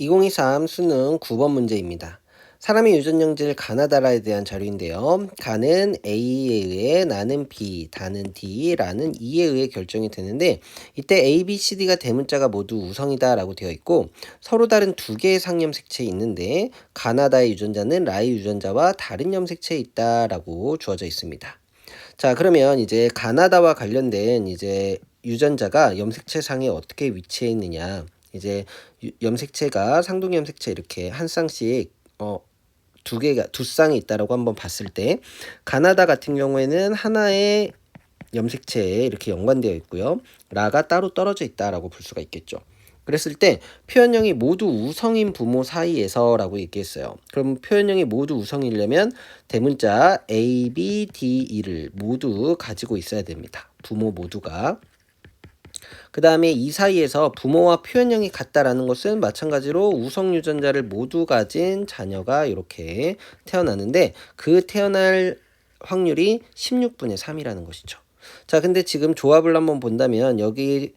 2023 수능 9번 문제입니다. 사람의 유전형질 가나다라에 대한 자료인데요. 가는 A에 의해 나는 B, 다는 D라는 E에 의해 결정이 되는데 이때 A, B, C, D가 대문자가 모두 우성이다 라고 되어 있고 서로 다른 두 개의 상염색체에 있는데 가나다의 유전자는 라의 유전자와 다른 염색체에 있다 라고 주어져 있습니다. 자, 그러면 이제 가나다와 관련된 이제 유전자가 염색체상에 어떻게 위치해 있느냐. 이제 염색체가 상동 염색체 이렇게 한 쌍씩 두 쌍이 있다라고 한번 봤을 때 가나다 같은 경우에는 하나의 염색체에 이렇게 연관되어 있고요. 라가 따로 떨어져 있다라고 볼 수가 있겠죠. 그랬을 때 표현형이 모두 우성인 부모 사이에서라고 얘기했어요. 그럼 표현형이 모두 우성이려면 대문자 A, B, D, E를 모두 가지고 있어야 됩니다. 부모 모두가. 그 다음에 이 사이에서 부모와 표현형이 같다라는 것은 마찬가지로 우성 유전자를 모두 가진 자녀가 이렇게 태어나는데 그 태어날 확률이 16분의 3이라는 것이죠. 자, 근데 지금 조합을 한번 본다면 여기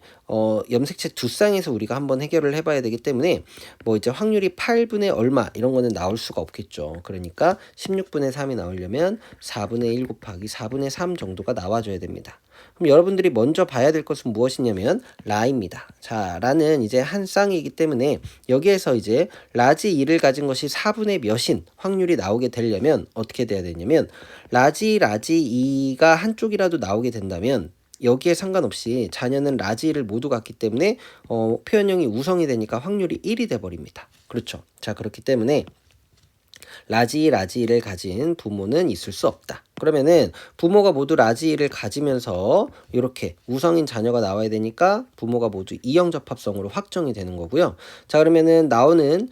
염색체 두 쌍에서 우리가 한번 해결을 해봐야 되기 때문에 뭐 이제 확률이 8분의 얼마 이런 거는 나올 수가 없겠죠. 그러니까 16분의 3이 나오려면 4분의 1 곱하기 4분의 3 정도가 나와줘야 됩니다. 그럼 여러분들이 먼저 봐야 될 것은 무엇이냐면 라입니다. 자, 라는 이제 한 쌍이기 때문에 여기에서 이제 라지 2를 가진 것이 4분의 몇인 확률이 나오게 되려면 어떻게 돼야 되냐면 라지 2가 한쪽이라도 나오게 된다면 여기에 상관없이 자녀는 라지 1을 모두 갖기 때문에 표현형이 우성이 되니까 확률이 1이 돼버립니다. 그렇죠. 자, 그렇기 때문에 라지를 가진 부모는 있을 수 없다. 그러면은 부모가 모두 라지를 가지면서 이렇게 우성인 자녀가 나와야 되니까 부모가 모두 이형접합성으로 확정이 되는 거고요. 자, 그러면은 나오는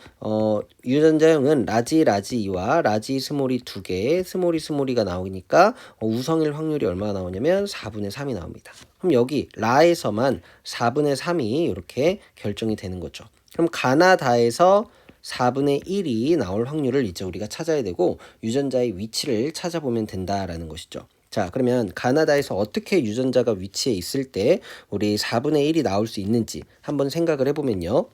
유전자형은 라지2와 라지 스몰이 두 개, 스몰이가 나오니까 우성일 확률이 얼마나 나오냐면 4분의 3이 나옵니다. 그럼 여기 라에서만 4분의 3이 이렇게 결정이 되는 거죠. 그럼 가나다에서 4분의 1이 나올 확률을 이제 우리가 찾아야 되고 유전자의 위치를 찾아보면 된다라는 것이죠. 자, 그러면 가나다에서 어떻게 유전자가 위치해 있을 때 우리 4분의 1이 나올 수 있는지 한번 생각을 해보면요.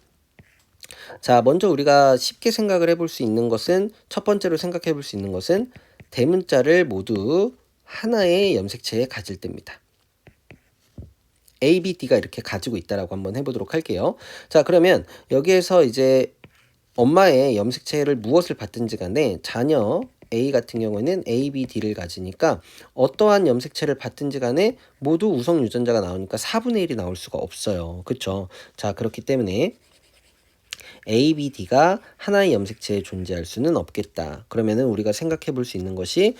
자, 먼저 우리가 쉽게 생각을 해볼 수 있는 것은 첫 번째로 생각해 볼 수 있는 것은 대문자를 모두 하나의 염색체에 가질 때입니다. A, B, D가 이렇게 가지고 있다라고 한번 해보도록 할게요. 자, 그러면 여기에서 이제 엄마의 염색체를 무엇을 받든지 간에 자녀 A 같은 경우에는 A, B, D를 가지니까 어떠한 염색체를 받든지 간에 모두 우성 유전자가 나오니까 4분의 1이 나올 수가 없어요. 그쵸? 자, 그렇기 때문에 A, B, D가 하나의 염색체에 존재할 수는 없겠다. 그러면은 우리가 생각해 볼 수 있는 것이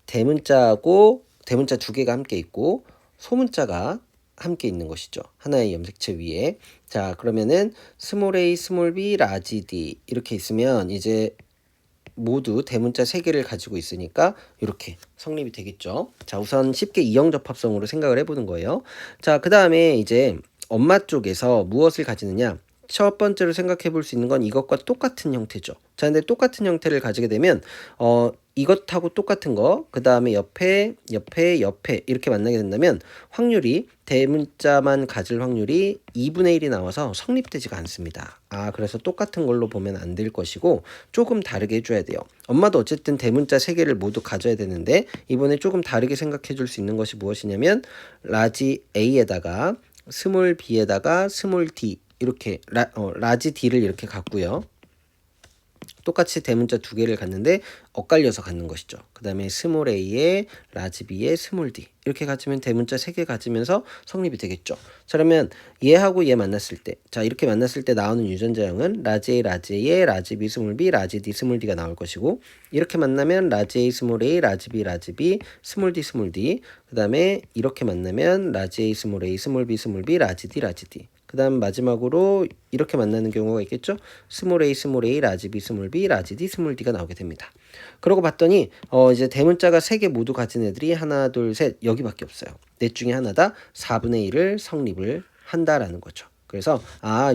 대문자 두 개가 함께 있고 소문자가 함께 있는 것이죠. 하나의 염색체 위에. 자, 그러면은 스몰 a, 스몰 b, 라지 d 이렇게 있으면 이제 모두 대문자 3개를 가지고 있으니까 이렇게 성립이 되겠죠. 자, 우선 쉽게 이형접합성으로 생각을 해보는 거예요. 자, 그 다음에 이제 엄마 쪽에서 무엇을 가지느냐? 첫 번째로 생각해 볼 수 있는 건 이것과 똑같은 형태죠. 자, 근데 똑같은 형태를 가지게 되면 이것하고 똑같은 거, 그 다음에 옆에 이렇게 만나게 된다면 확률이 대문자만 가질 확률이 2분의 1이 나와서 성립되지가 않습니다. 아, 그래서 똑같은 걸로 보면 안 될 것이고 조금 다르게 해줘야 돼요. 엄마도 어쨌든 대문자 3개를 모두 가져야 되는데 이번에 조금 다르게 생각해 줄 수 있는 것이 무엇이냐면 라지 A에다가 스몰 B에다가 스몰 D 이렇게 라지 D를 이렇게 갖고요. 똑같이 대문자 2개를 갖는데 엇갈려서 갖는 것이죠. 그 다음에 스몰 a에 라지 b에 스몰 d 이렇게 가지면 대문자 3개 가지면서 성립이 되겠죠. 자, 그러면 얘하고 얘 만났을 때, 자, 이렇게 만났을 때 나오는 유전자형은 라지 a, 라지 a에 라지 b, 스몰 b, 라지 d, 스몰 d가 나올 것이고 이렇게 만나면 라지 a, 스몰 a, 라지 b, 스몰 d, 스몰 d 그 다음에 이렇게 만나면 라지 a, 스몰 a, 스몰 b, 라지 d, 라지 d 그 다음 마지막으로 이렇게 만나는 경우가 있겠죠. 스몰 a, 라지 b, 스몰 b, 라지 d, 스몰 d가 나오게 됩니다. 그러고 봤더니 이제 대문자가 3개 모두 가진 애들이 하나, 둘, 셋 여기밖에 없어요. 넷 중에 하나다 4분의 1을 성립을 한다라는 거죠. 그래서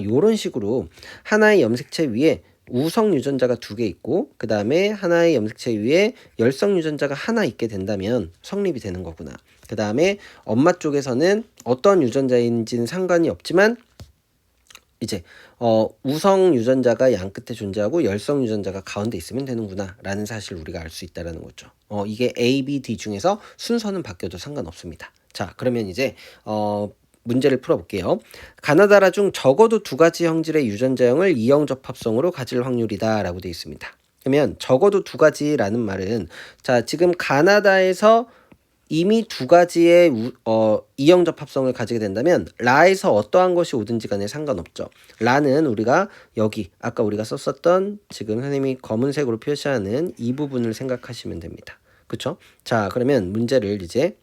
요런 식으로 하나의 염색체 위에 우성 유전자가 2개 있고 그 다음에 하나의 염색체 위에 열성 유전자가 하나 있게 된다면 성립이 되는 거구나. 그 다음에 엄마 쪽에서는 어떤 유전자인지는 상관이 없지만 이제 우성 유전자가 양 끝에 존재하고 열성 유전자가 가운데 있으면 되는구나라는 사실을 우리가 알 수 있다라는 거죠. 이게 A, B, D 중에서 순서는 바뀌어도 상관없습니다. 자, 그러면 이제 문제를 풀어볼게요. 가나다라 중 적어도 두 가지 형질의 유전자형을 이형 접합성으로 가질 확률이다라고 되어 있습니다. 그러면 적어도 두 가지라는 말은 자, 지금 가나다에서 이미 두 가지의 이형 접합성을 가지게 된다면 라에서 어떠한 것이 오든지 간에 상관없죠. 라는 우리가 여기 아까 우리가 썼었던 지금 선생님이 검은색으로 표시하는 이 부분을 생각하시면 됩니다. 그쵸? 자, 그러면 문제를 이제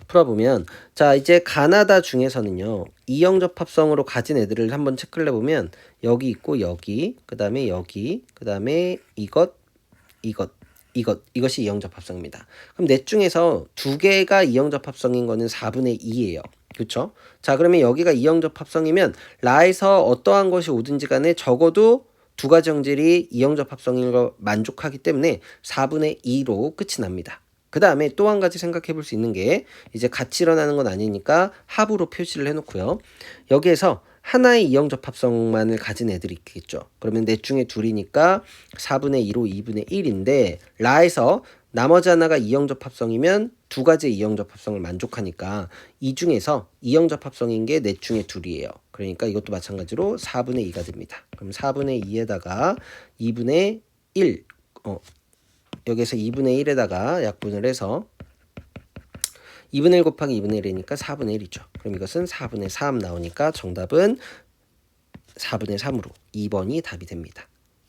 풀어보면 자, 이제 가나다 중에서는요 이형 접합성으로 가진 애들을 한번 체크를 해보면 여기 있고 여기 그 다음에 여기 그 다음에 이것이 이형 접합성입니다. 그럼 넷 중에서 두 개가 이형 접합성인 거는 4분의 2예요. 그렇죠? 자, 그러면 여기가 이형 접합성이면 라에서 어떠한 것이 오든지 간에 적어도 두 가지 형질이 이형 접합성인 걸 만족하기 때문에 4분의 2로 끝이 납니다. 그 다음에 또 한 가지 생각해 볼 수 있는 게 이제 같이 일어나는 건 아니니까 합으로 표시를 해놓고요. 여기에서 하나의 이형 접합성만을 가진 애들이 있겠죠. 그러면 넷 중에 둘이니까 4분의 2로 2분의 1인데 라에서 나머지 하나가 이형 접합성이면 두 가지의 이형 접합성을 만족하니까 이 중에서 이형 접합성인 게 넷 중에 둘이에요. 그러니까 이것도 마찬가지로 4분의 2가 됩니다. 그럼 4분의 2에다가 2분의 1 여기서 2분의 1에다가 약분을 해서 2분의 1 곱하기 2분의 1이니까 4분의 1이죠. 그럼 이것은 4분의 3 나오니까 정답은 4분의 3으로 2번이 답이 됩니다.